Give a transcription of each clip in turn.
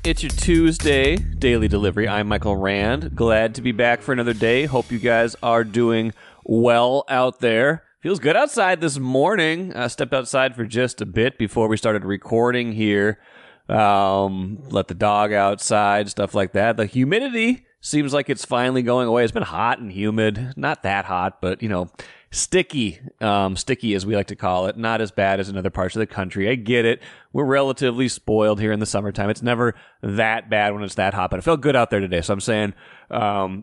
It's your Tuesday daily delivery. I'm Michael Rand. Glad to be back for another day. Hope you guys are doing well out there. Feels good outside this morning. I stepped outside for just a bit before we started recording here. Let the dog outside, stuff like that. The humidity seems like it's finally going away. It's been hot and humid. Not that hot, but, sticky. Sticky, as we like to call it. Not as bad as in other parts of the country. I get it. We're relatively spoiled here in the summertime. It's never that bad when it's that hot, but it felt good out there today. So I'm saying,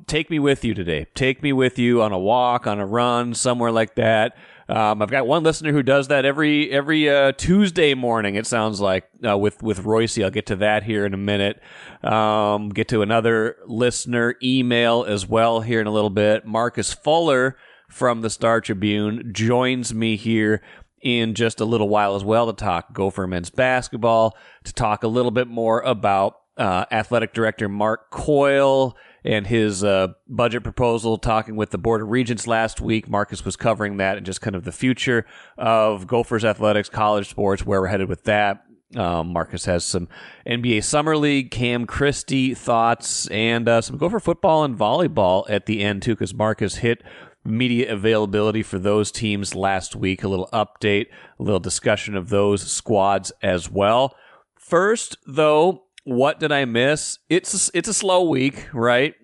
take me with you today. Take me with you on a walk, on a run, somewhere like that. I've got one listener who does that every Tuesday morning, it sounds like, with Royce. I'll get to that here in a minute. Get to another listener email as well here in a little bit. Marcus Fuller from the Star Tribune joins me here in just a little while as well to talk Gopher men's basketball, to talk a little bit more about athletic director Mark Coyle and his budget proposal, talking with the Board of Regents last week. Marcus was covering that and just kind of the future of Gophers athletics, college sports, where we're headed with that. Marcus has some NBA Summer League, Cam Christie thoughts, and some Gopher football and volleyball at the end, too, because Marcus hit media availability for those teams last week. A little update, a little discussion of those squads as well. First, though, what did I miss? It's a slow week, right?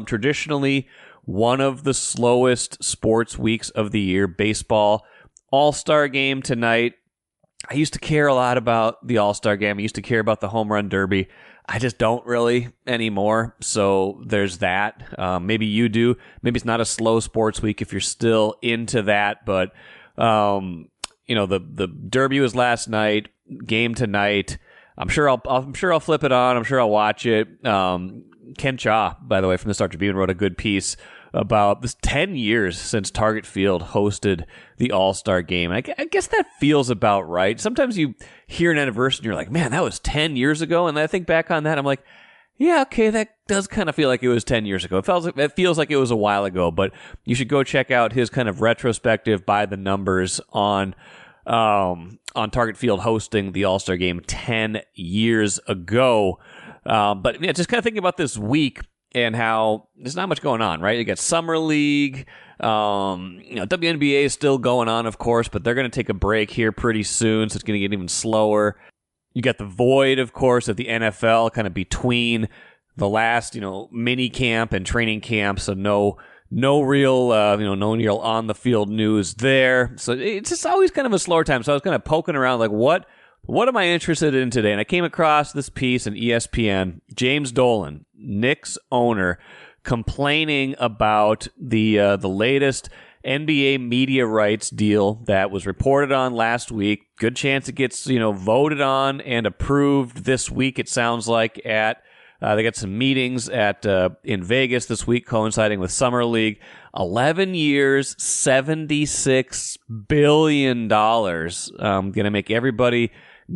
Traditionally, one of the slowest sports weeks of the year. Baseball All-Star Game tonight. I used to care a lot about the All-Star Game. I used to care about the Home Run Derby. I just don't really anymore. So there's that. Maybe you do. Maybe it's not a slow sports week if you're still into that. But the Derby was last night. Game tonight. I'm sure I'll flip it on. I'm sure I'll watch it. Ken Cha, by the way, from the Star Tribune, wrote a good piece about this 10 years since Target Field hosted the All-Star Game. I guess that feels about right. Sometimes you hear an anniversary and you're like, man, that was 10 years ago. And I think back on that, I'm like, yeah, okay, that does kind of feel like it was 10 years ago. It feels like it was a while ago, but you should go check out his kind of retrospective by the numbers on Target Field hosting the All-Star Game 10 years ago. But yeah, just kind of thinking about this week and how there's not much going on, right? You got Summer League, WNBA is still going on, of course, but they're going to take a break here pretty soon, so it's going to get even slower. You got the void, of course, of the NFL kind of between the last, mini camp and training camp, so no real on the field news there. So it's just always kind of a slower time. So I was kind of poking around, like, what am I interested in today? And I came across this piece on ESPN. James Dolan, Knicks owner, complaining about the latest NBA media rights deal that was reported on last week. Good chance it gets voted on and approved this week. It sounds like at they got some meetings in Vegas this week, coinciding with Summer League. 11 years, $76 billion. Going to make everybody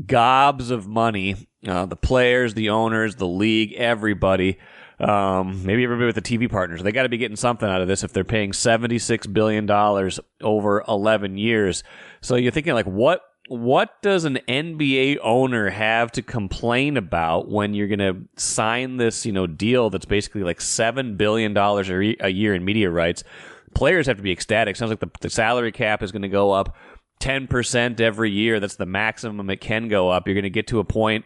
gobs of money. The players, the owners, the league, everybody. Maybe everybody with the TV partners. They got to be getting something out of this if they're paying $76 billion over 11 years. So you're thinking, like, what does an NBA owner have to complain about when you're going to sign this, deal that's basically like $7 billion a year in media rights? Players have to be ecstatic. Sounds like the salary cap is going to go up 10% every year. That's the maximum it can go up. You're going to get to a point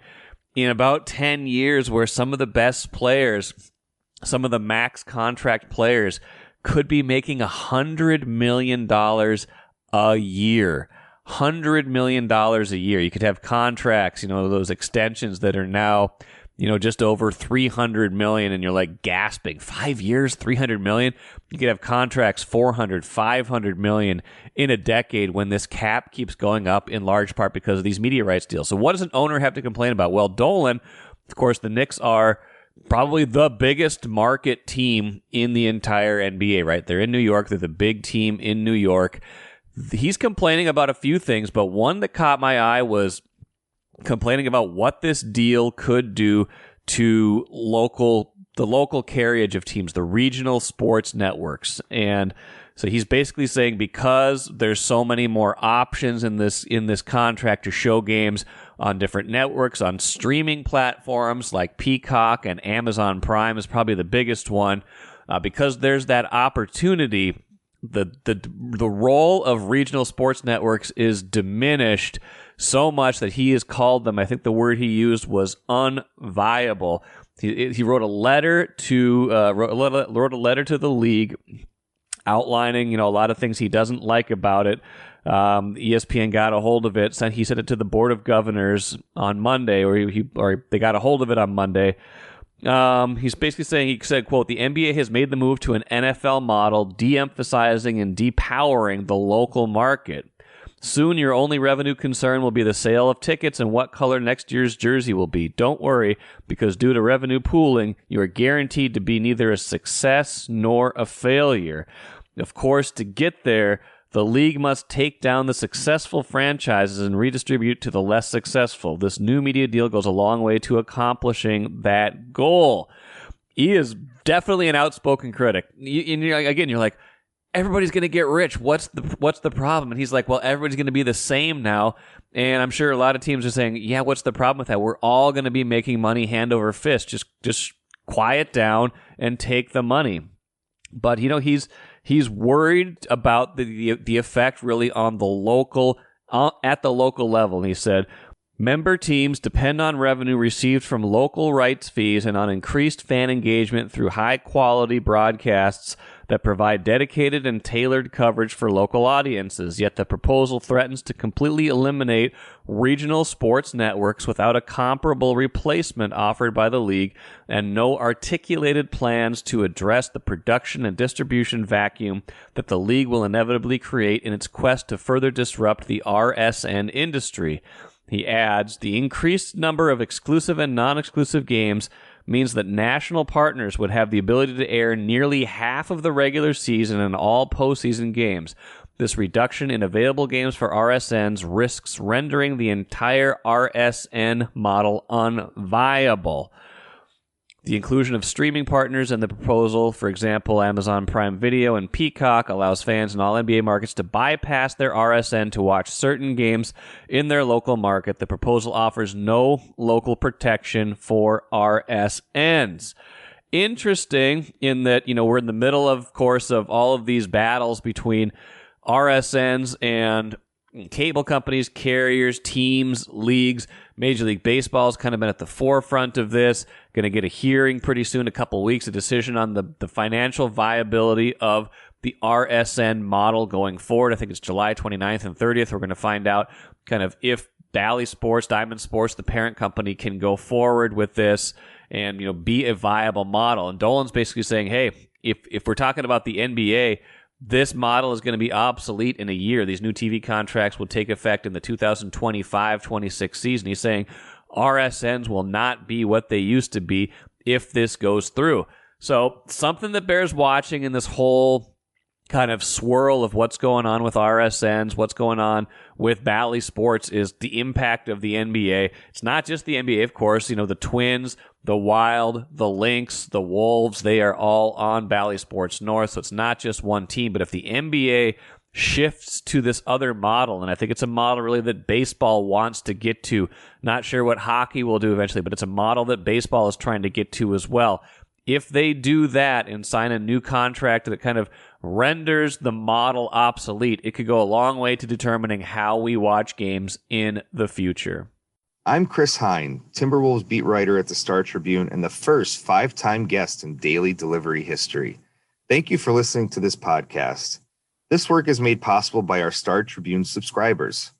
in about 10 years where some of the best players, some of the max contract players, could be making $100 million a year. $100 million a year. You could have contracts, those extensions that are now, just over $300 million, and you're like gasping. 5 years, $300 million? You could have contracts $400, $500 million in a decade when this cap keeps going up, in large part because of these media rights deals. So what does an owner have to complain about? Well, Dolan, of course, the Knicks are probably the biggest market team in the entire NBA, right? They're in New York. They're the big team in New York. He's complaining about a few things, but one that caught my eye was complaining about what this deal could do to the local carriage of teams, the regional sports networks. And so he's basically saying because there's so many more options in this contract to show games on different networks, on streaming platforms like Peacock and Amazon Prime is probably the biggest one. Because there's that opportunity, the role of regional sports networks is diminished so much that he has called them, I think the word he used was unviable. He wrote a letter to the league outlining, a lot of things he doesn't like about it. ESPN got a hold of it. He sent it to the Board of Governors on Monday, or they got a hold of it on Monday. He's basically saying, he said, quote, "The NBA has made the move to an NFL model, de-emphasizing and depowering the local market. Soon your only revenue concern will be the sale of tickets and what color next year's jersey will be. Don't worry, because due to revenue pooling, you are guaranteed to be neither a success nor a failure. Of course, to get there, the league must take down the successful franchises and redistribute to the less successful. This new media deal goes a long way to accomplishing that goal." He is definitely an outspoken critic. You're like, everybody's going to get rich. What's the problem? And he's like, well, everybody's going to be the same now. And I'm sure a lot of teams are saying, yeah, what's the problem with that? We're all going to be making money hand over fist. Just quiet down and take the money. But he's worried about the effect really on the local at the local level. And he said, "Member teams depend on revenue received from local rights fees and on increased fan engagement through high-quality broadcasts that provide dedicated and tailored coverage for local audiences. Yet the proposal threatens to completely eliminate regional sports networks without a comparable replacement offered by the league and no articulated plans to address the production and distribution vacuum that the league will inevitably create in its quest to further disrupt the RSN industry." He adds, "The increased number of exclusive and non-exclusive games means that national partners would have the ability to air nearly half of the regular season and all postseason games. This reduction in available games for RSNs risks rendering the entire RSN model unviable. The inclusion of streaming partners in the proposal, for example, Amazon Prime Video and Peacock, allows fans in all NBA markets to bypass their RSN to watch certain games in their local market. The proposal offers no local protection for RSNs." Interesting in that, we're in the middle, of course, of all of these battles between RSNs and cable companies, carriers, teams, leagues. Major League Baseball has kind of been at the forefront of this. Going to get a hearing pretty soon, a couple weeks, a decision on the financial viability of the RSN model going forward. I think it's July 29th and 30th. We're going to find out kind of if Bally Sports, Diamond Sports, the parent company, can go forward with this and be a viable model. And Dolan's basically saying, hey, if we're talking about the NBA, this model is going to be obsolete in a year. These new TV contracts will take effect in the 2025-26 season. He's saying RSNs will not be what they used to be if this goes through. So something that bears watching in this whole kind of swirl of what's going on with RSNs, what's going on with Bally Sports, is the impact of the NBA. It's not just the NBA, of course. The Twins, the Wild, the Lynx, the Wolves, they are all on Bally Sports North, so it's not just one team. But if the NBA shifts to this other model, and I think it's a model really that baseball wants to get to, not sure what hockey will do eventually, but it's a model that baseball is trying to get to as well. If they do that and sign a new contract that kind of renders the model obsolete, it could go a long way to determining how we watch games in the future. I'm Chris Hine, Timberwolves beat writer at the Star Tribune and the first 5-time guest in daily delivery history. Thank you for listening to this podcast. This work is made possible by our Star Tribune subscribers.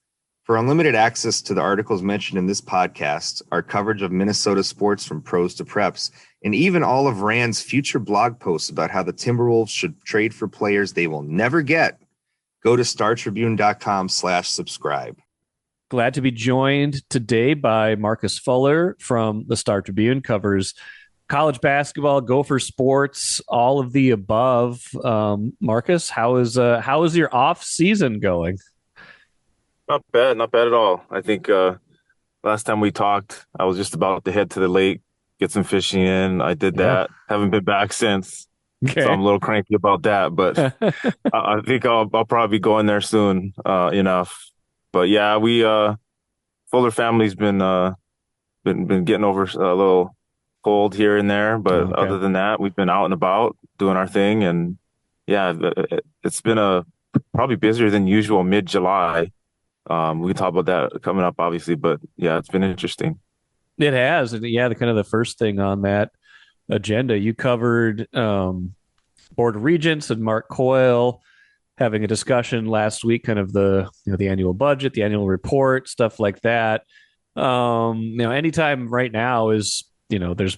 For unlimited access to the articles mentioned in this podcast, our coverage of Minnesota sports from pros to preps, and even all of Rand's future blog posts about how the Timberwolves should trade for players they will never get, go to startribune.com/subscribe. Glad to be joined today by Marcus Fuller from the Star Tribune, covers college basketball, Gopher sports, all of the above. Marcus, how is your off season going? Not bad at all. I think last time we talked, I was just about to head to the lake, get some fishing in. I did that. Haven't been back since. Okay. So I'm a little cranky about that, but I think I'll probably be going there soon enough. But yeah, we Fuller family's been getting over a little cold here and there, but Okay. other than that, we've been out and about doing our thing, and yeah, it's been a probably busier than usual mid-July. We can talk about that coming up, obviously, but yeah, it's been interesting. It has. And yeah, the kind of the first thing on that agenda, you covered Board of Regents and Mark Coyle having a discussion last week, kind of the annual budget, the annual report, stuff like that. Anytime right now is, there's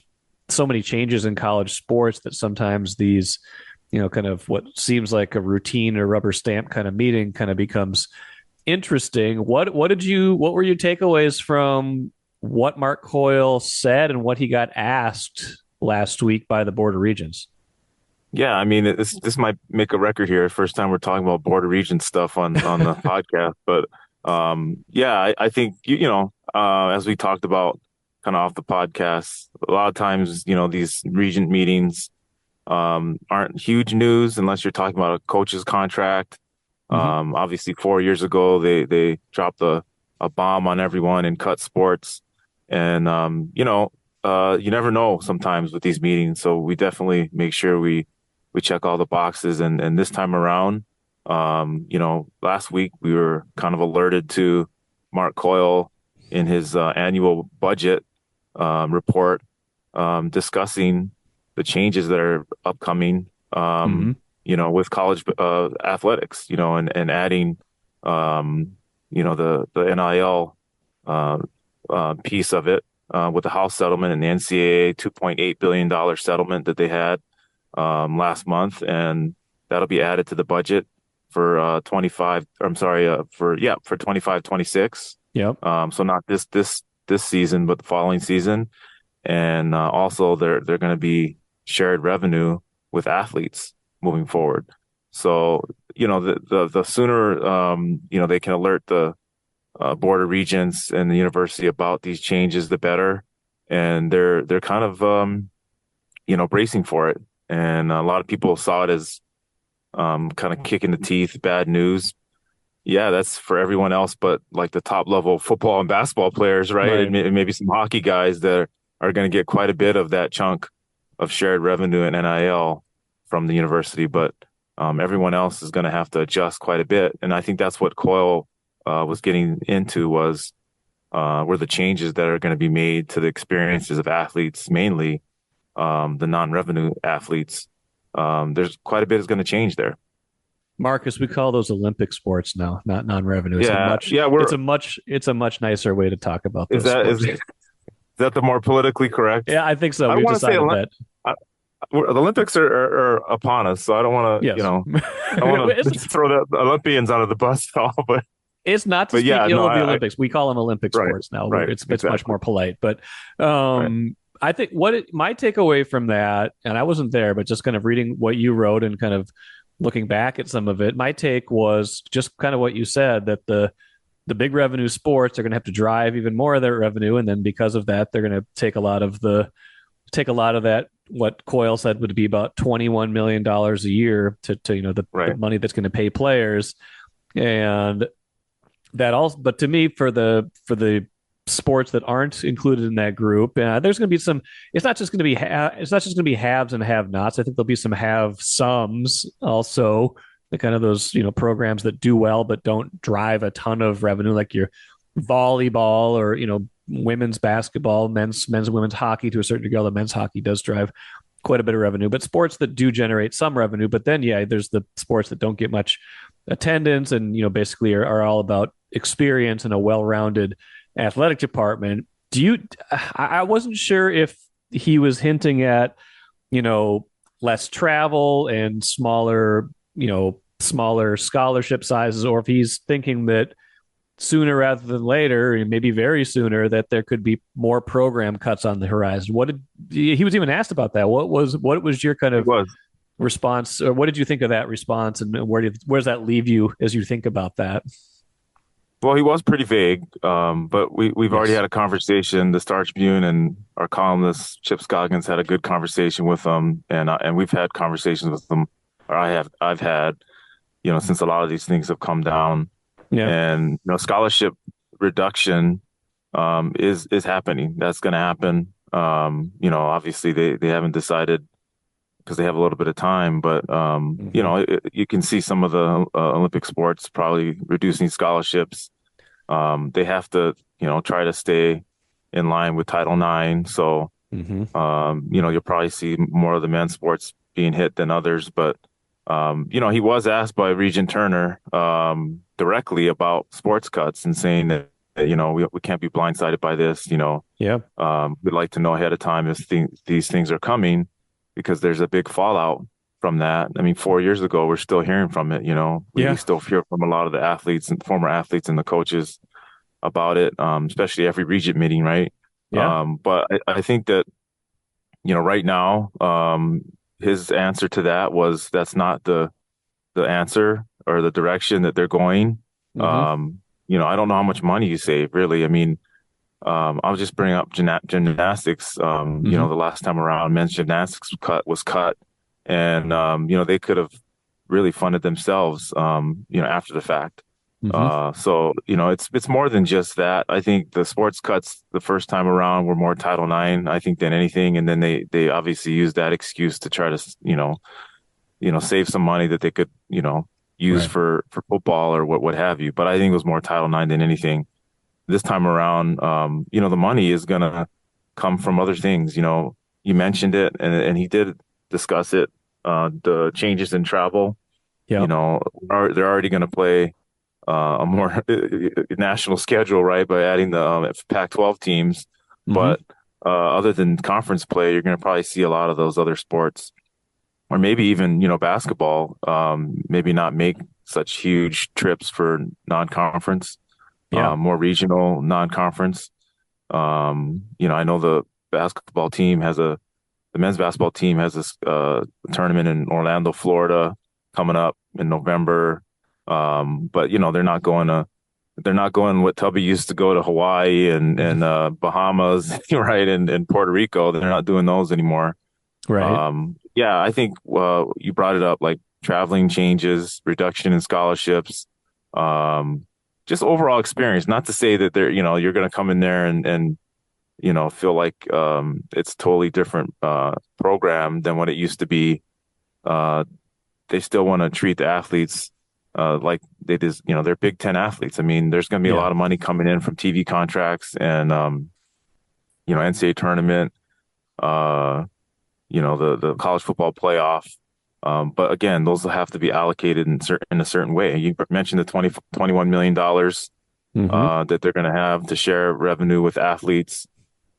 so many changes in college sports that sometimes these, kind of what seems like a routine or rubber stamp kind of meeting kind of becomes interesting. What were your takeaways from what Mark Coyle said and what he got asked last week by the Board of Regents? Yeah, I mean, this might make a record here. First time we're talking about Board of Regents stuff on the podcast, but yeah, I think as we talked about kind of off the podcast, a lot of times these regent meetings aren't huge news unless you're talking about a coach's contract. Obviously, 4 years ago they dropped a bomb on everyone and cut sports, and you never know sometimes with these meetings. So we definitely make sure we check all the boxes. And this time around, last week we were kind of alerted to Mark Coyle in his annual budget report discussing the changes that are upcoming, with college athletics, and adding, the NIL piece of it with the House settlement and the NCAA $2.8 billion settlement that they had last month, and that'll be added to the budget for 25-26. Yep. So not this season, but the following season, and also they're going to be shared revenue with athletes moving forward. So the sooner they can alert the Board of Regents and the university about these changes, the better. And they're kind of bracing for it. And a lot of people saw it as kind of kick in the teeth, bad news. Yeah, that's for everyone else, but like the top level football and basketball players, right? And maybe some hockey guys that are going to get quite a bit of that chunk of shared revenue and NIL from the university. But everyone else is going to have to adjust quite a bit. And I think that's what Coyle was getting into were the changes that are going to be made to the experiences of athletes, mainly the non-revenue athletes. There's quite a bit is going to change there. Marcus, we call those Olympic sports now, not non-revenue. It's a much nicer way to talk about those. Is that the more politically correct? Yeah, I think so. I don't want to say that. The Olympics are upon us, so I don't want to, yes. I want to throw the Olympians under the bus at all, but it's not to speak ill of the Olympics. We call them Olympic sports now. Right, it's much more polite. But I think my takeaway from that, and I wasn't there, but just kind of reading what you wrote and kind of looking back at some of it, my take was just kind of what you said, that the big revenue sports are going to have to drive even more of their revenue, and then because of that, they're going to take a lot of that. What Coyle said would be about $21 million a year to the money that's going to pay players, and that also. But to me, for the sports that aren't included in that group, there's going to be some. It's not just going to be haves and have-nots. I think there'll be some have-somes also. The kind of those programs that do well but don't drive a ton of revenue, like your volleyball or women's basketball, men's and women's hockey to a certain degree. Although men's hockey does drive quite a bit of revenue, but sports that do generate some revenue. But then there's the sports that don't get much attendance and basically are all about experience and a well-rounded athletic department. I wasn't sure if he was hinting at less travel and smaller scholarship sizes, or if he's thinking that sooner rather than later, and maybe very sooner, that there could be more program cuts on the horizon. He was even asked about that? What was your kind of response, or what did you think of that response, and where does that leave you as you think about that? Well, he was pretty vague, but we've already had a conversation. The Star Tribune and our columnist Chip Scoggins had a good conversation with them, and we've had conversations with them, or I've had, since a lot of these things have come down. Yeah. And scholarship reduction is happening. That's going to happen. Obviously they haven't decided because they have a little bit of time, but Mm-hmm. you can see some of the Olympic sports probably reducing scholarships. They have to, try to stay in line with Title IX. So, Mm-hmm. you'll probably see more of the men's sports being hit than others. But, he was asked by Regent Turner directly about sports cuts and saying that, we can't be blindsided by this. Yeah. We'd like to know ahead of time if these things are coming because there's a big fallout from that. I mean, 4 years ago, we're still hearing from it. We Yeah. still hear from a lot of the athletes and former athletes and the coaches about it, especially every Regent meeting, right? Yeah. But I think that, right now, his answer to that was that's not the answer or the direction that they're going. Mm-hmm. I don't know how much money you save, really. I mean, I'll just bring up gymnastics. Mm-hmm. The last time around, men's gymnastics was cut, and they could have really funded themselves, after the fact. Mm-hmm. So it's more than just that. I think the sports cuts the first time around were more Title IX, I think, than anything, and then they obviously used that excuse to try to save some money that they could use Right. for football or what have you. But I think it was more Title IX than anything this time around. The money is going to come from other things. You mentioned it, and he did discuss it. The changes in travel. Yeah. They're already going to play a more national schedule, right? By adding the Pac-12 teams, Mm-hmm. but other than conference play, you're going to probably see a lot of those other sports, or maybe even basketball. Maybe not make such huge trips for non-conference, Yeah. more regional non-conference. I know the men's basketball team has this tournament in Orlando, Florida, coming up in November. But they're not going what Tubby used to go to Hawaii and Bahamas, right? And Puerto Rico. They're not doing those anymore. Right. Yeah, I think you brought it up, like traveling changes, reduction in scholarships, just overall experience. Not to say that you're going to come in there and feel like it's a totally different program than what it used to be. Uh, they still want to treat the athletes like they just, they're Big Ten athletes. I mean, there's going to be a Yeah. lot of money coming in from TV contracts and NCAA tournament. Uh, the college football playoff. But again, those will have to be allocated in a certain way. You mentioned the $21 million Mm-hmm. that they're going to have to share revenue with athletes.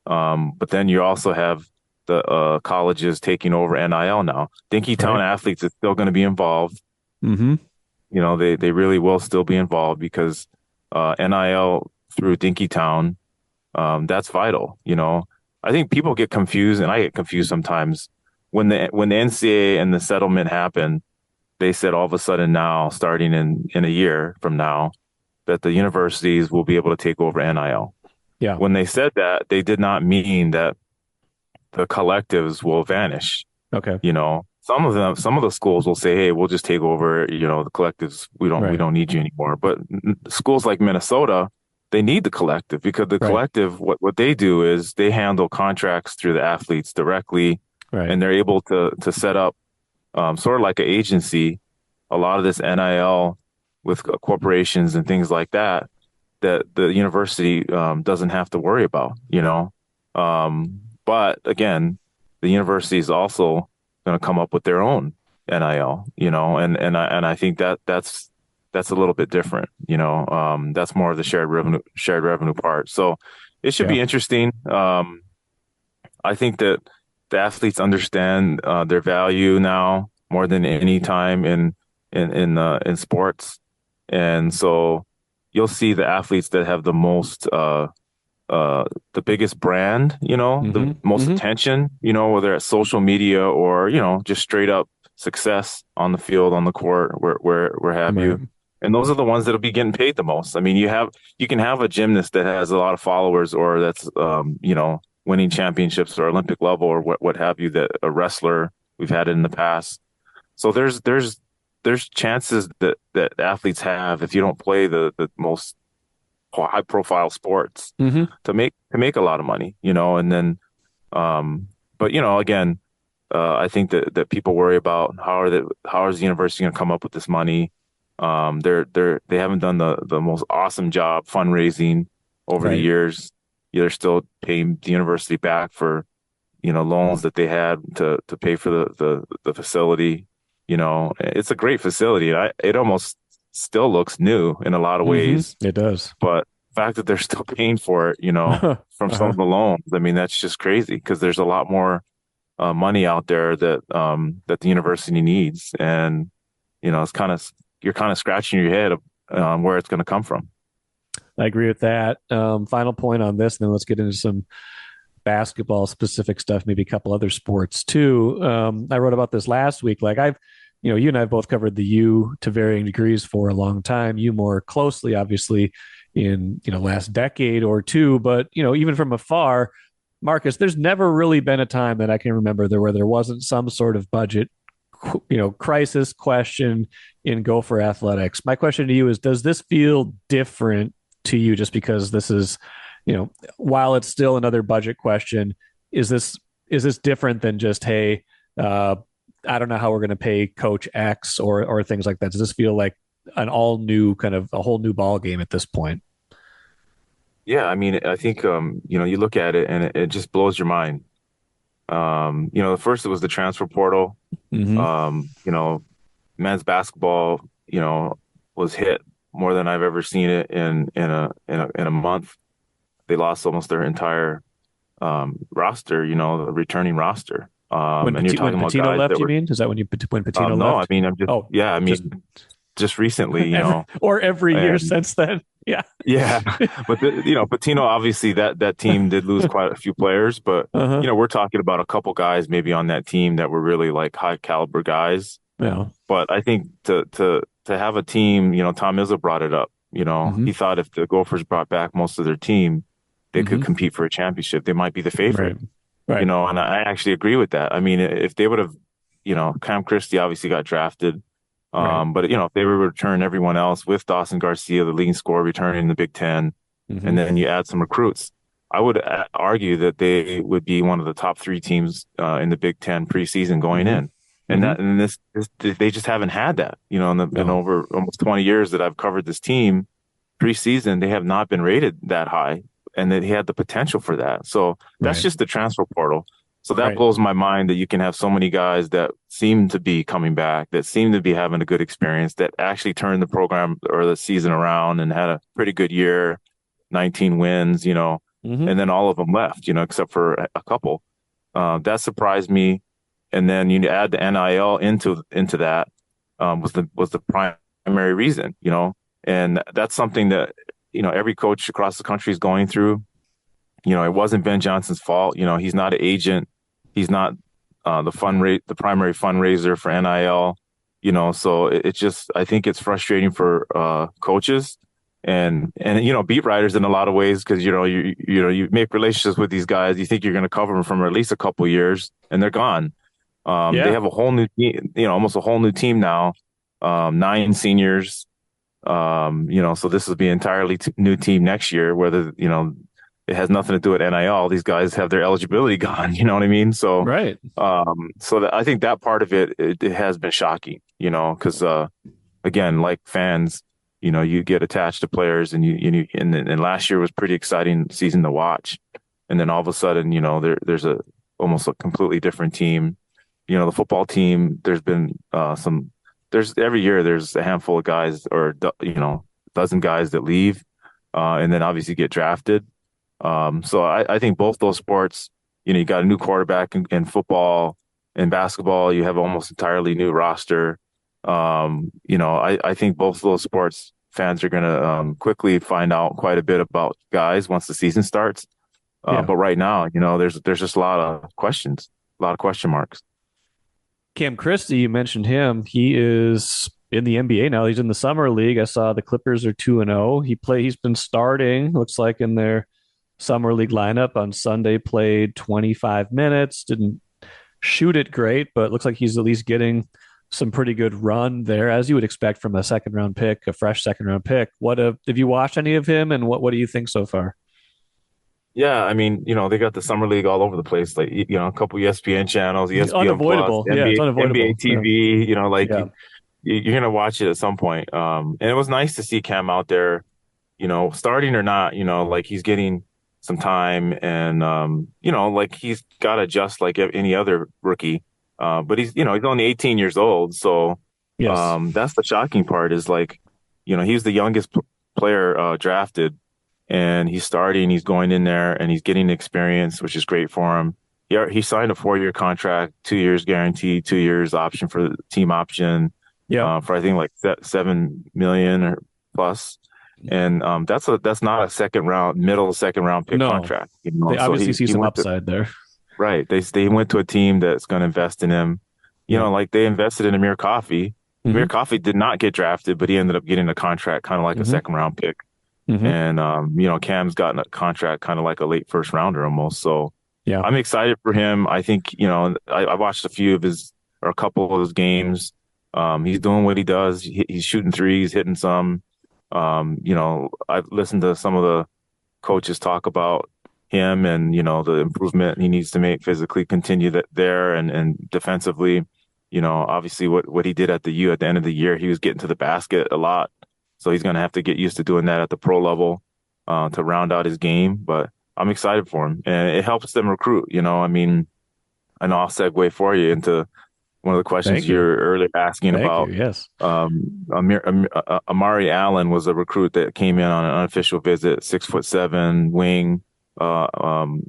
But then you also have the colleges taking over NIL now. Dinkytown Right. athletes is still going to be involved. Mm-hmm. They really will still be involved because NIL through Dinkytown, that's vital. I think people get confused, and I get confused sometimes when the NCAA and the settlement happened. They said all of a sudden now, starting in a year from now, that the universities will be able to take over NIL. Yeah. When they said that, they did not mean that the collectives will vanish. Okay. Some of the schools will say, "Hey, we'll just take over." The collectives. We Right. don't need you anymore. But schools like Minnesota, they need the collective because the Right. collective, what they do is they handle contracts through the athletes directly, Right. and they're able to set up sort of like an agency. A lot of this NIL with corporations and things like that the university doesn't have to worry about. But again, the university is also going to come up with their own NIL, and I think that's a little bit different. That's more of the shared revenue part. So it should Yeah. be interesting. I think that the athletes understand their value now more than any time in sports, and so you'll see the athletes that have the most the biggest brand, Mm-hmm. the most Mm-hmm. attention, whether it's social media or, just straight up success on the field, on the court, where have Right. you. And those are the ones that'll be getting paid the most. I mean, you can have a gymnast that has a lot of followers or that's, winning championships or Olympic level or what have you, that a wrestler, we've had it in the past. So there's chances that athletes have if you don't play the most high profile sports Mm-hmm. to make a lot of money, and then but again, I think that people worry about how is the university going to come up with this money. They haven't done the most awesome job fundraising over the Right. years. They're still paying the university back for loans that they had to pay for the facility. It's a great facility. It almost still looks new in a lot of Mm-hmm. ways, It does. but the fact that they're still paying for it, from some Uh-huh. of the loans, I mean, that's just crazy because there's a lot more money out there that the university needs, and it's you're kind of scratching your head of where it's going to come from. I agree with that. Final point on this, and then let's get into some basketball specific stuff, maybe a couple other sports too. I wrote about this last week. Like you and I have both covered the U to varying degrees for a long time. You more closely, obviously, in last decade or two. But even from afar, Marcus, there's never really been a time that I can remember where there wasn't some sort of budget, crisis question in Gopher athletics. My question to you is: does this feel different to you, just because this is, while it's still another budget question, is this different than just, hey, I don't know how we're going to pay Coach X or things like that? Does this feel like an all new kind of a whole new ball game at this point? Yeah, I mean, I think you look at it and it just blows your mind. First it was the transfer portal. Mm-hmm. Men's basketball, was hit more than I've ever seen it in a month. They lost almost their entire roster, the returning roster. And you're When talking about Patino guys left, that you were mean? Is that when Patino no, I left? mean, I'm just, Oh, yeah, I just mean, just recently, every year and since then. Yeah. yeah, but Patino, obviously that team did lose quite a few players, but Uh-huh. we're talking about a couple guys maybe on that team that were really like high caliber guys. Yeah. But I think to have a team, Tom Izzo brought it up. Mm-hmm. He thought if the Gophers brought back most of their team, they could Mm-hmm. compete for a championship. They might be the Right. favorite, Right. and I actually agree with that. I mean, if they would have, Cam Christie obviously got drafted. Right. But if they were to return everyone else with Dawson Garcia, the leading scorer, returning in the Big Ten, Mm-hmm. and then you add some recruits, I would argue that they would be one of the top three teams in the Big Ten preseason going Mm-hmm. in. And Mm-hmm. this they just haven't had that, in No. over almost 20 years that I've covered this team. Preseason, they have not been rated that high, and they had the potential for that. So that's Right. just the transfer portal. So that Right. blows my mind that you can have so many guys that seem to be coming back, that seem to be having a good experience, that actually turned the program or the season around and had a pretty good year, 19 wins, Mm-hmm. and then all of them left, except for a couple. That surprised me. And then you add the NIL into that was the primary reason, and that's something that every coach across the country is going through. It wasn't Ben Johnson's fault. He's not an agent. He's not the primary fundraiser for NIL. So it's just, I think it's frustrating for coaches and beat writers in a lot of ways, because you make relationships with these guys. You think you're going to cover them from at least a couple of years, and they're gone. They Yeah. have a whole new team, almost a whole new team now. 9 seniors. So this will be an entirely new team next year, whether, it has nothing to do with NIL. These guys have their eligibility gone. You know what I mean? So, Right. I think that part of it has been shocking, because, again, like fans, you get attached to players, and and last year was pretty exciting season to watch. And then all of a sudden, there's almost a completely different team. The football team, there's been, there's every year there's a handful of guys, or, dozen guys that leave, and then obviously get drafted. So I think both those sports, you got a new quarterback in football and basketball. You have almost entirely new roster. I think both of those sports fans are going to quickly find out quite a bit about guys once the season starts. Yeah. But right now, there's just a lot of questions, a lot of question marks. Cam Christie, you mentioned him. He is in the NBA now. He's in the summer league. I saw the Clippers are 2-0. He's been starting, looks like, in their summer league lineup on Sunday. Played 25 minutes. Didn't shoot it great, but looks like he's at least getting some pretty good run there, as you would expect from a second round pick, a fresh second round pick. Have you watched any of him, and what do you think so far? Yeah, I mean, they got the summer league all over the place, like a couple ESPN channels, ESPN Plus, Unavoidable. Yeah, it's NBA unavoidable. Yeah. TV. Like Yeah. you're gonna watch it at some point. And it was nice to see Cam out there, starting or not. Like he's getting some time, and like he's got to adjust like any other rookie. But he's only 18 years old, so Yes. that's the shocking part. Is like, he's the youngest player drafted, and he's starting, he's going in there and he's getting experience, which is great for him. He signed a 4-year contract, 2 years guaranteed, 2 years option for the team option, Yeah. for I think like 7 million or plus. And that's not a middle second round pick No, contract. they So obviously see he some went to upside there. right. They went to a team that's going to invest in him. Yeah. Like they invested in Amir Coffey. Mm-hmm. Amir Coffey did not get drafted, but he ended up getting a contract kind of like a Mm-hmm. second round pick. Mm-hmm. And Cam's gotten a contract kind of like a late first rounder almost. So Yeah. I'm excited for him. I think, I watched a couple of his games. He's doing what he does. He's shooting threes, hitting some. I've listened to some of the coaches talk about him and, the improvement he needs to make physically, continue that there and defensively. Obviously what he did at the U at the end of the year, he was getting to the basket a lot. So he's going to have to get used to doing that at the pro level to round out his game. But I'm excited for him, and it helps them recruit. I mean, and I'll segue for you into one of the questions Thank you. you're earlier asking Thank about. you. Yes. Amari Allen was a recruit that came in on an unofficial visit, 6'7" wing.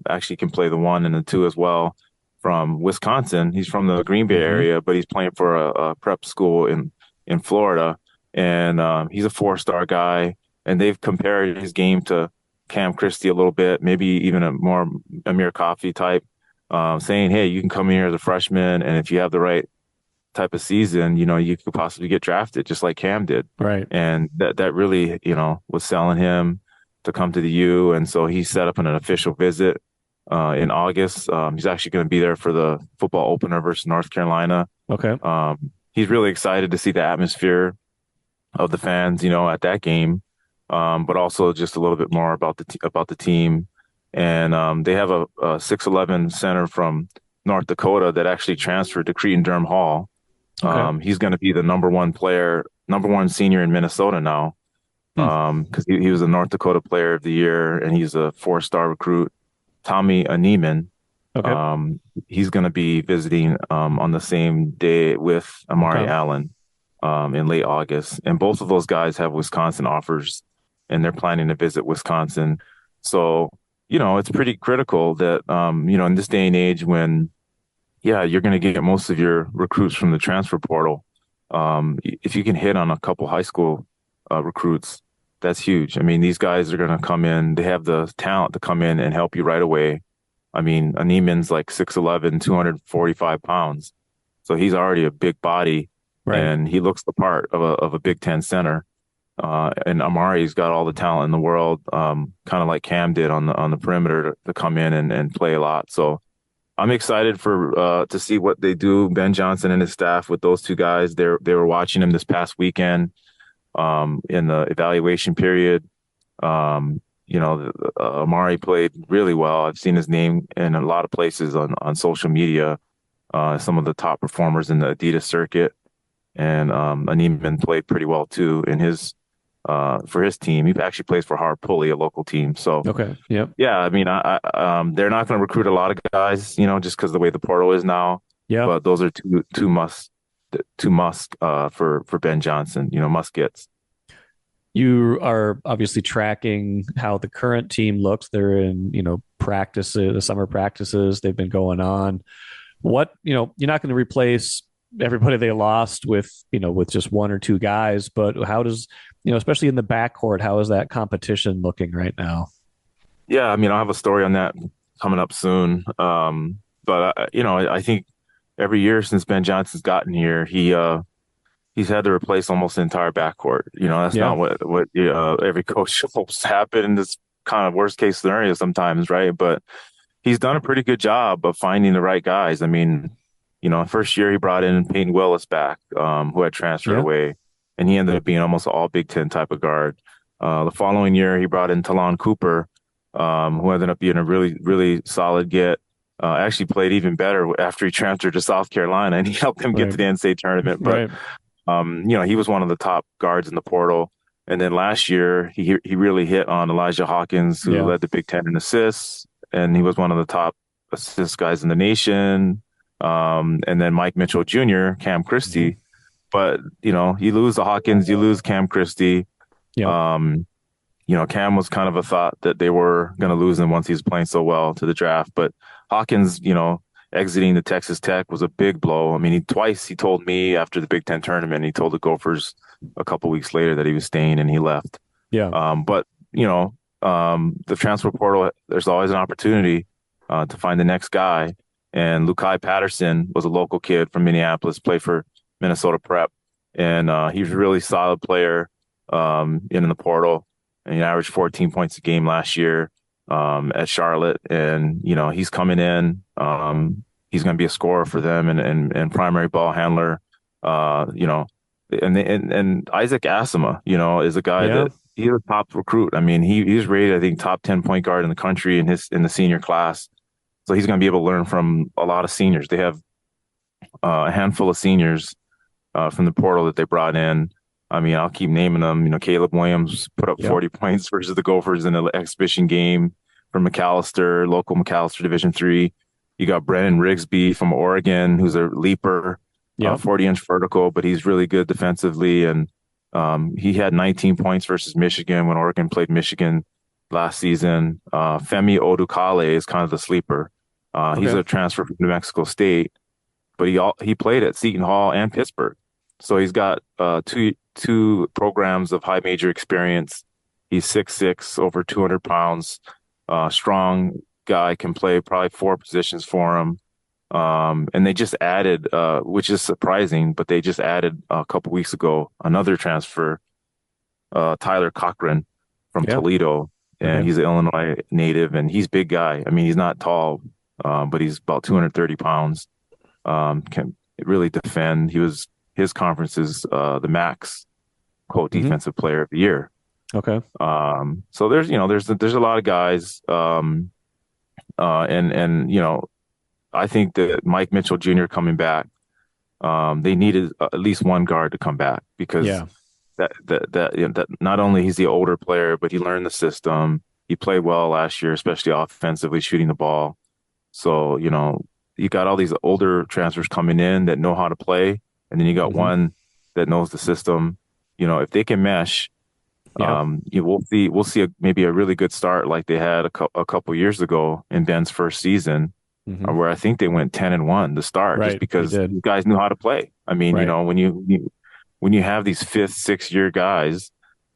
Actually can play the 1 and the 2 as well, from Wisconsin. He's from the Green Bay Mm-hmm. area, but he's playing for a prep school in Florida. And he's a 4-star guy. And they've compared his game to Cam Christie a little bit, maybe even a more Amir Coffey type, saying, hey, you can come in here as a freshman, and if you have the right type of season, you could possibly get drafted just like Cam did. Right. And that really, was selling him to come to the U. And so he set up an official visit in August. He's actually going to be there for the football opener versus North Carolina. Okay. He's really excited to see the atmosphere of the fans, at that game, but also just a little bit more about the team. And they have a 6'11" center from North Dakota that actually transferred to Cretin-Derham Hall. Okay. He's going to be the number one senior in Minnesota now, because he was a North Dakota Player of the Year, and he's a 4-star recruit. Tommy Aneeman. Okay. He's going to be visiting on the same day with Amari Allen in late August. And both of those guys have Wisconsin offers, and they're planning to visit Wisconsin. So, it's pretty critical that, in this day and age when, you're going to get most of your recruits from the transfer portal. If you can hit on a couple high school recruits, that's huge. I mean, these guys are going to come in. They have the talent to come in and help you right away. I mean, Aneeman's like 6'11", 245 pounds. So he's already a big body, Right. and he looks the part of a Big Ten center. And Amari's got all the talent in the world, kind of like Cam did on the perimeter to come in and play a lot. So I'm excited to see what they do. Ben Johnson and his staff with those two guys. They were watching him this past weekend in the evaluation period. Amari played really well. I've seen his name in a lot of places on social media. Some of the top performers in the Adidas circuit, and Aneeman played pretty well too in his for his team. He actually plays for Howard Pulley, a local team. So Okay. Yep. yeah, I mean, they're not going to recruit a lot of guys, just because of the way the portal is now. Yeah. But those are two must for Ben Johnson. Must gets. You are obviously tracking how the current team looks. They're in, practices, the summer practices. They've been going on. You're not going to replace everybody they lost with just one or two guys, but how does, especially in the backcourt, how is that competition looking right now? Yeah, I mean, I'll have a story on that coming up soon. But I think every year since Ben Johnson's gotten here, he's had to replace almost the entire backcourt. That's not what every coach hopes to happen in this kind of worst case scenario sometimes, right? But he's done a pretty good job of finding the right guys. I mean, first year he brought in Peyton Willis back, who had transferred Yeah. away, and he ended up being almost an all Big Ten type of guard. The following year, he brought in Talon Cooper, who ended up being a really, really solid get. Actually played even better after he transferred to South Carolina, and he helped them get to the NCAA tournament. But Right. he was one of the top guards in the portal. And then last year, he really hit on Elijah Hawkins, who led the Big Ten in assists, and he was one of the top assist guys in the nation. And then Mike Mitchell Jr., Cam Christie. But, you lose the Hawkins, you lose Cam Christie. Yeah. Cam was kind of a thought that they were going to lose him once he was playing so well to the draft. But Hawkins, exiting the Texas Tech was a big blow. I mean, twice he told me after the Big Ten tournament, he told the Gophers a couple weeks later that he was staying, and he left. Yeah. But the transfer portal, there's always an opportunity to find the next guy. And Lukai Patterson was a local kid from Minneapolis, played for Minnesota Prep, and he was a really solid player in the portal. And he averaged 14 points a game last year at Charlotte. And, he's coming in. He's going to be a scorer for them and primary ball handler. And Isaac Asima, is a guy that he's a top recruit. I mean, he was rated, I think, top 10 point guard in the country in the senior class. So he's going to be able to learn from a lot of seniors. They have a handful of seniors from the portal that they brought in. I mean, I'll keep naming them. Caleb Williams put up 40 points versus the Gophers in an exhibition game from McAllister, local McAllister Division III. You got Brennan Rigsby from Oregon, who's a leaper, 40-inch vertical, but he's really good defensively. And he had 19 points versus Michigan when Oregon played Michigan last season. Femi Odukale is kind of the sleeper. He's a transfer from New Mexico State, but he played at Seton Hall and Pittsburgh. So he's got two programs of high major experience. He's 6'6", over 200 pounds, strong guy, can play probably 4 positions for him. And they just added, which is surprising, but they just added a couple weeks ago another transfer, Tyler Cochran from Toledo, and he's an Illinois native, and he's a big guy. I mean, he's not tall, but he's about 230 pounds. Can really defend. His conference is the Max quote defensive player of the year. Okay. So there's a lot of guys. And I think that Mike Mitchell Jr. coming back, they needed at least one guard to come back because that not only he's the older player, but he learned the system. He played well last year, especially offensively, shooting the ball. So, you got all these older transfers coming in that know how to play. And then you got one that knows the system. If they can mesh, we'll see maybe a really good start like they had a couple years ago in Ben's first season, where I think they went 10-1 to start, just because you guys knew how to play. I mean, when you have these 5th, 6th year guys,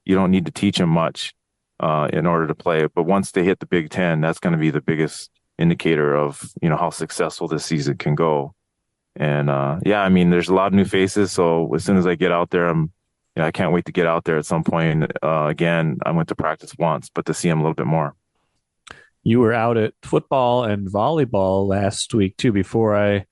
you don't need to teach them much in order to play. But once they hit the Big Ten, that's going to be the biggest indicator of how successful this season can go. And I mean, there's a lot of new faces. So as soon as I get out there, I can't wait to get out there at some point. Again, I went to practice once, but to see him a little bit more. You were out at football and volleyball last week too. Before I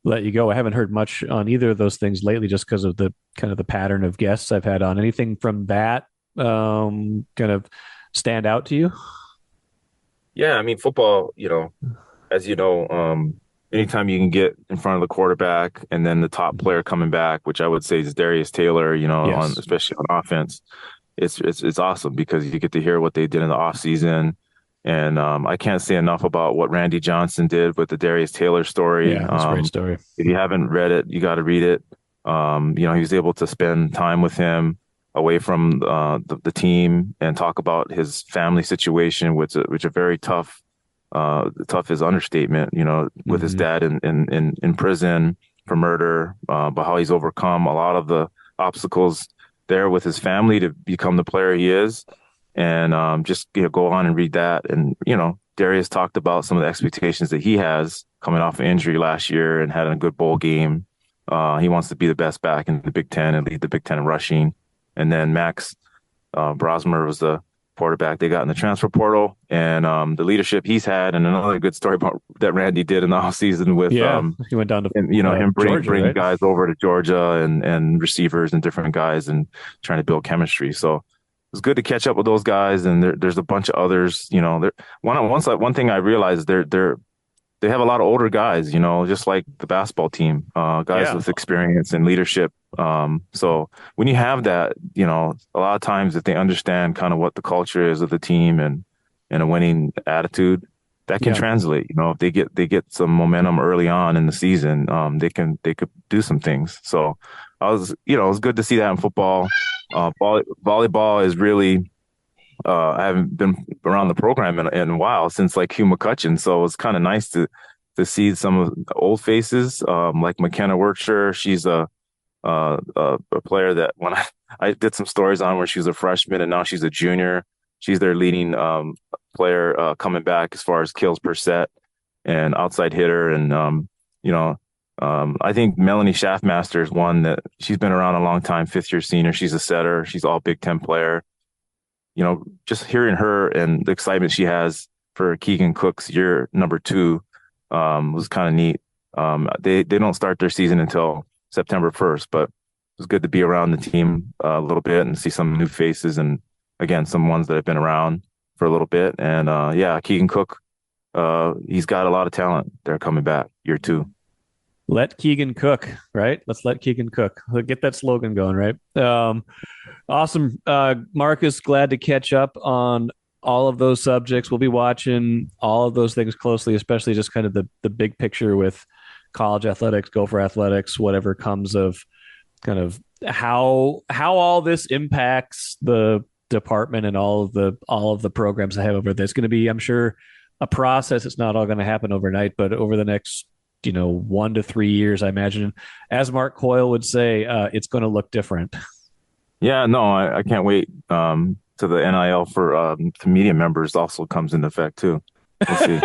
let you go, I haven't heard much on either of those things lately, just because of the kind of the pattern of guests I've had on. Anything from that kind of stand out to you? Yeah, I mean, football, as you know, anytime you can get in front of the quarterback and then the top player coming back, which I would say is Darius Taylor, especially on offense, it's awesome because you get to hear what they did in the offseason. And I can't say enough about what Randy Johnson did with the Darius Taylor story. Yeah, that's a great story. If you haven't read it, you got to read it. He was able to spend time with him away from the team and talk about his family situation, which a very tough. Tough is understatement, with his dad in prison for murder, but how he's overcome a lot of the obstacles there with his family to become the player he is. And just go on and read that. And, Darius talked about some of the expectations that he has coming off an injury last year and had a good bowl game. He wants to be the best back in the Big Ten and lead the Big Ten in rushing. And then Max Brosmer was the quarterback they got in the transfer portal, and the leadership he's had, and another good story about that Randy did in the offseason with he went down to and, him bringing Georgia, right? guys over to Georgia and receivers and different guys and trying to build chemistry. So it was good to catch up with those guys, and there's a bunch of others. One thing I realized they have a lot of older guys, just like the basketball team, guys with experience and leadership. So when you have that, a lot of times if they understand kind of what the culture is of the team and a winning attitude, that can translate. If they get some momentum early on in the season, they could do some things. So it was good to see that in football. Volleyball is really. I haven't been around the program in a while, since like Hugh McCutcheon. So it's kind of nice to see some of the old faces, like McKenna Workshire. She's a player that when I did some stories on where she was a freshman and now she's a junior. She's their leading player coming back as far as kills per set and outside hitter. And I think Melanie Schaffmaster is one that she's been around a long time, 5th-year senior. She's a setter. She's all Big Ten player. Just hearing her and the excitement she has for Keegan Cook's year number 2 was kind of neat. They don't start their season until September 1st, but it was good to be around the team a little bit and see some new faces and, again, some ones that have been around for a little bit. And, Keegan Cook, he's got a lot of talent. They're coming back year 2. Let Keegan cook, right? Let's let Keegan cook. Get that slogan going, right? Awesome. Marcus, glad to catch up on all of those subjects. We'll be watching all of those things closely, especially just kind of the big picture with college athletics, Gopher athletics, whatever comes of kind of how all this impacts the department and all of the programs I have over there. It's going to be, I'm sure, a process. It's not all going to happen overnight, but over the next 1 to 3 years, I imagine, as Mark Coyle would say, it's going to look different. Yeah, no, I can't wait. To the NIL for media members also comes into effect too. We'll see.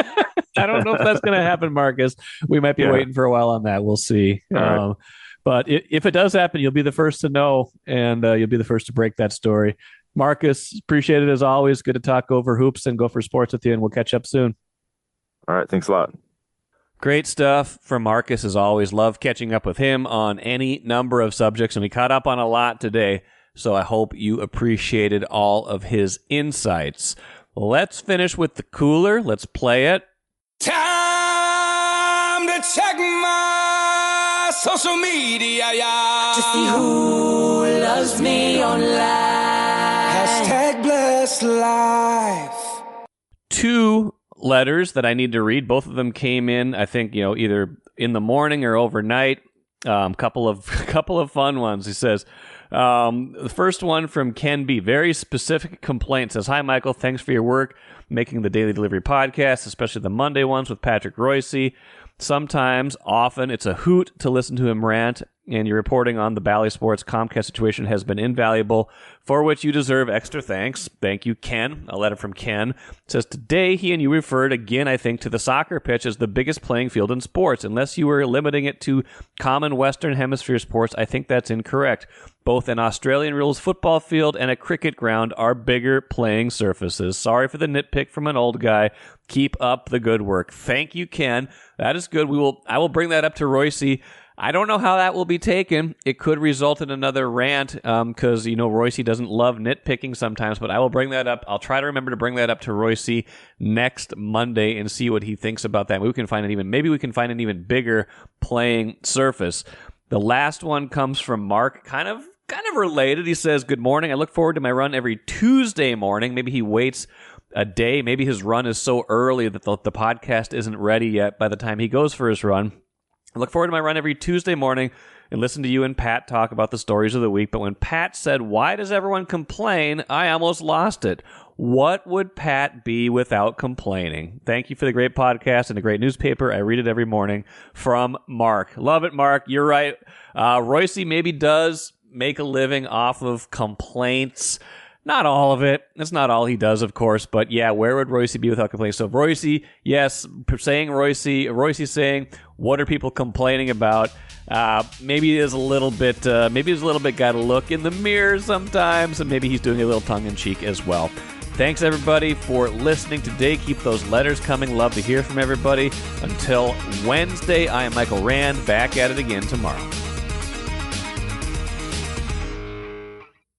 I don't know if that's going to happen, Marcus. We might be waiting for a while on that. We'll see. Right. But if it does happen, you'll be the first to know, and you'll be the first to break that story. Marcus, appreciate it as always. Good to talk over hoops and Gopher sports with you, and we'll catch up soon. All right. Thanks a lot. Great stuff from Marcus, as always. Love catching up with him on any number of subjects, and we caught up on a lot today, so I hope you appreciated all of his insights. Let's finish with the cooler. Let's play it. Time to check my social media, yeah. To see who loves me online. Hashtag blessed life. 2 letters that I need to read. Both of them came in, I think, either in the morning or overnight. Couple of fun ones. He says, the first one from Ken B. Very specific complaint. Says, "Hi, Michael. Thanks for your work making the Daily Delivery podcast, especially the Monday ones with Patrick Royce. Sometimes, often, it's a hoot to listen to him rant, and your reporting on the Bally Sports Comcast situation has been invaluable, for which you deserve extra thanks. Thank you, Ken." A letter from Ken. It says, "Today, he and you referred again, I think, to the soccer pitch as the biggest playing field in sports. Unless you were limiting it to common Western Hemisphere sports, I think that's incorrect. Both an Australian rules football field and a cricket ground are bigger playing surfaces. Sorry for the nitpick from an old guy. Keep up the good work." Thank you, Ken. That is good. I will bring that up to Royce. I don't know how that will be taken. It could result in another rant because, Royce doesn't love nitpicking sometimes, but I will bring that up. I'll try to remember to bring that up to Royce next Monday and see what he thinks about that. Maybe we can find an even bigger playing surface. The last one comes from Mark, kind of related. He says, "Good morning. I look forward to my run every Tuesday morning." Maybe he waits a day. Maybe his run is so early that the podcast isn't ready yet by the time he goes for his run. "I look forward to my run every Tuesday morning and listen to you and Pat talk about the stories of the week. But when Pat said, 'Why does everyone complain?' I almost lost it. What would Pat be without complaining? Thank you for the great podcast and a great newspaper. I read it every morning." From Mark. Love it, Mark. You're right. Royce maybe does make a living off of complaints. Not all of it. That's not all he does, of course. But yeah, where would Royce be without complaints? So Royce, yes, Royce saying, what are people complaining about? Maybe is a little bit got to look in the mirror sometimes, and maybe he's doing a little tongue in cheek as well. Thanks, everybody, for listening today. Keep those letters coming. Love to hear from everybody. Until Wednesday, I am Michael Rand, back at it again tomorrow.